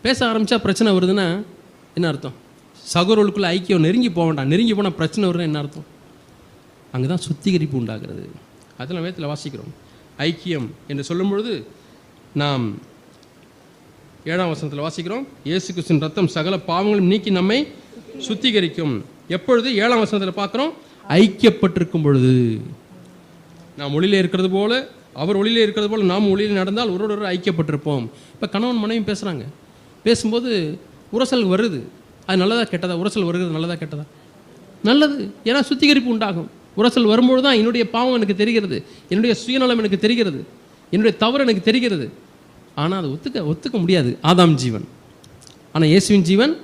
பேச ஆரம்பித்தா பிரச்சனை வருதுன்னா என்ன அர்த்தம்? சகோதரர்களுக்குள்ள ஐக்கியம் நெருங்கி போக வேண்டாம். நெருங்கி போனால் பிரச்சனை வருதுன்னா என்ன அர்த்தம்? அங்கே தான் சுத்திகரிப்பு உண்டாகிறது. அதில் வேதத்தில் வாசிக்கிறோம். ஐக்கியம் என்று சொல்லும் பொழுது நாம் 7ஆம் வசனத்தில் வாசிக்கிறோம், இயேசு கிறிஸ்துவின் ரத்தம் சகல பாவங்களும் நீக்கி நம்மை சுத்திகரிக்கும். எப்பொழுது? 7ஆம் வசனத்தில் பார்க்குறோம், ஐக்கியப்பட்டிருக்கும் பொழுது. நாம் ஒளியிலே இருக்கிறது போல, அவர் ஒளியிலே இருக்கிறது போல நாம் ஒளியில் நடந்தால் ஒருவரோடு ஐக்கியப்பட்டிருப்போம். இப்போ கணவன் மனைவி பேசுகிறாங்க, பேசும்போது உரசல் வருது. அது நல்லதா கெட்டதா? உரசல் வருகிறது நல்லதா கெட்டதா? நல்லது. ஏன்னா சுத்திகரிப்பு உண்டாகும். உரசல் வரும்போது தான் என்னுடைய பாவம் எனக்கு தெரிகிறது, என்னுடைய சுயநலம் எனக்கு தெரிகிறது, என்னுடைய தவறு எனக்கு தெரிகிறது. ஆனால் அதை ஒத்துக்க முடியாது ஆதாம் ஜீவன். ஆனால் இயேசுவின் ஜீவன்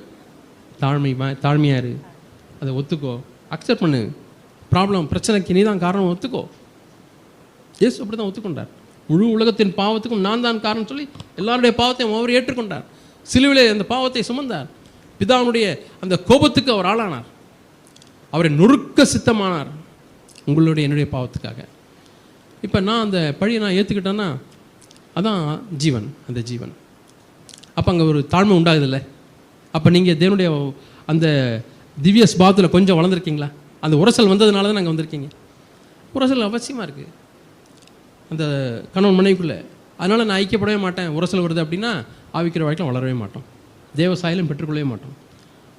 தாழ்மையாக இரு, அதை ஒத்துக்கோ, அக்செப்ட் பண்ணு. ப்ராப்ளம் பிரச்சனைக்கு நீ தான் காரணம், ஒத்துக்கோ. இயேசு அப்படி தான் ஒத்துக்கொண்டார். முழு உலகத்தின் பாவத்துக்கும் நான் தான் காரணம் சொல்லி எல்லாருடைய பாவத்தையும் அவர் ஏற்றுக்கொண்டார். சிலுவிலே அந்த பாவத்தை சுமந்தார். பிதாவுடைய அந்த கோபத்துக்கு அவர் ஆளானார். அவரை நொறுக்க சித்தமானார் உங்களுடைய என்னுடைய பாவத்துக்காக. இப்போ நான் அந்த பழியை நான் ஏற்றுக்கிட்டேன்னா அதான் ஜீவன், அந்த ஜீவன். அப்போ அங்கே ஒரு தாழ்மை உண்டாகுதில்லை? அப்போ நீங்கள் தேவனுடைய அந்த திவ்ய ஸ்பாவத்தில் கொஞ்சம் வளர்ந்துருக்கீங்களா? அந்த உரசல் வந்ததுனால தான் நாங்கள் வந்திருக்கீங்க. உரசல் அவசியமாக இருக்குது அந்த கணவன் மனைவிக்குள்ளே. அதனால் நான் ஐக்கியப்படவே மாட்டேன். உரசல் வருது அப்படின்னா ஆவிக்கிற வாழ்க்கையில் வளரவே மாட்டோம், தேவசாயிலும் பெற்றுக்கொள்ளவே மாட்டோம்.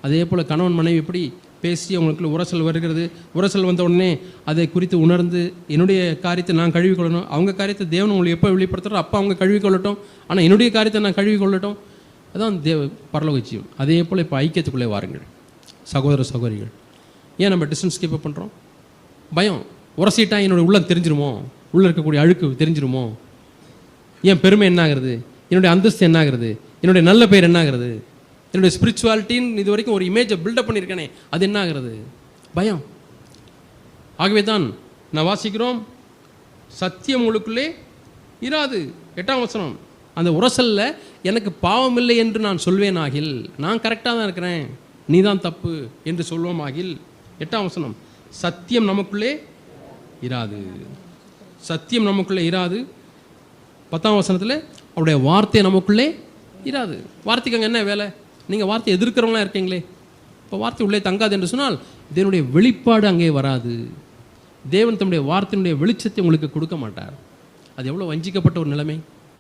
அதே போல் கணவன் மனைவி எப்படி பேசி அவங்களுக்குள்ள உரசல் வருகிறது, உரசல் வந்த உடனே அதை குறித்து உணர்ந்து என்னுடைய காரியத்தை நான் கழுவிக்கொள்ளணும், அவங்க காரியத்தை தேவன் உங்களுக்கு எப்போ வெளிப்படுத்துகிறோம் அப்போ அவங்க கழுவிக்கொள்ளட்டும், ஆனால் என்னுடைய காரியத்தை நான் கழுவிக்கொள்ளட்டும். அதுதான் பரலோக ஜீவன். அதே போல் இப்போ ஐக்கியத்துக்குள்ளே வாருங்கள் சகோதர சகோதரிகள். ஏன் நம்ம டிஸ்டன்ஸ் கீப் அப் பண்ணுறோம்? பயம். உரசிட்டா என்னோடய உள்ளம் தெரிஞ்சிருமோ, உள்ளே இருக்கக்கூடிய அழுக்கு தெரிஞ்சிருமோ, என் பெருமை என்ன ஆகிறது, என்னுடைய அந்தஸ்து என்ன ஆகிறது, என்னுடைய நல்ல பெயர் என்ன ஆகிறது, என்னுடைய ஸ்பிரிச்சுவாலிட்டின்னு இது வரைக்கும் ஒரு இமேஜை பில்டப் பண்ணியிருக்கேனே அது என்ன ஆகிறது? பயம். ஆகவே தான் நான் வாசிக்கிறோம், சத்தியம் உங்களுக்குள்ளே இராது. 8ஆம் வசனம், அந்த உரசலில் எனக்கு பாவம் இல்லை என்று நான் சொல்வேன் ஆகில், நான் கரெக்டாக தான் இருக்கிறேன், நீ தான் தப்பு என்று சொல்வோம் ஆகில். 8ஆம் வசனம், சத்தியம் நமக்குள்ளே இராது. சத்தியம் நமக்குள்ளே இராது. 10ஆம் வசனத்தில் அவருடைய வார்த்தை நமக்குள்ளே இராது. வார்த்தைக்கு அங்கே என்ன வேலை? நீங்கள் வார்த்தை எதிர்க்கிறவங்களாம் இருக்கீங்களே. இப்போ வார்த்தை உள்ளே தங்காது என்று சொன்னால் இதனுடைய வெளிப்பாடு அங்கே வராது. தேவன் தம்முடைய வார்த்தையினுடைய வெளிச்சத்தை உங்களுக்கு கொடுக்க மாட்டார். அது எவ்வளோ வஞ்சிக்கப்பட்ட ஒரு நிலைமை.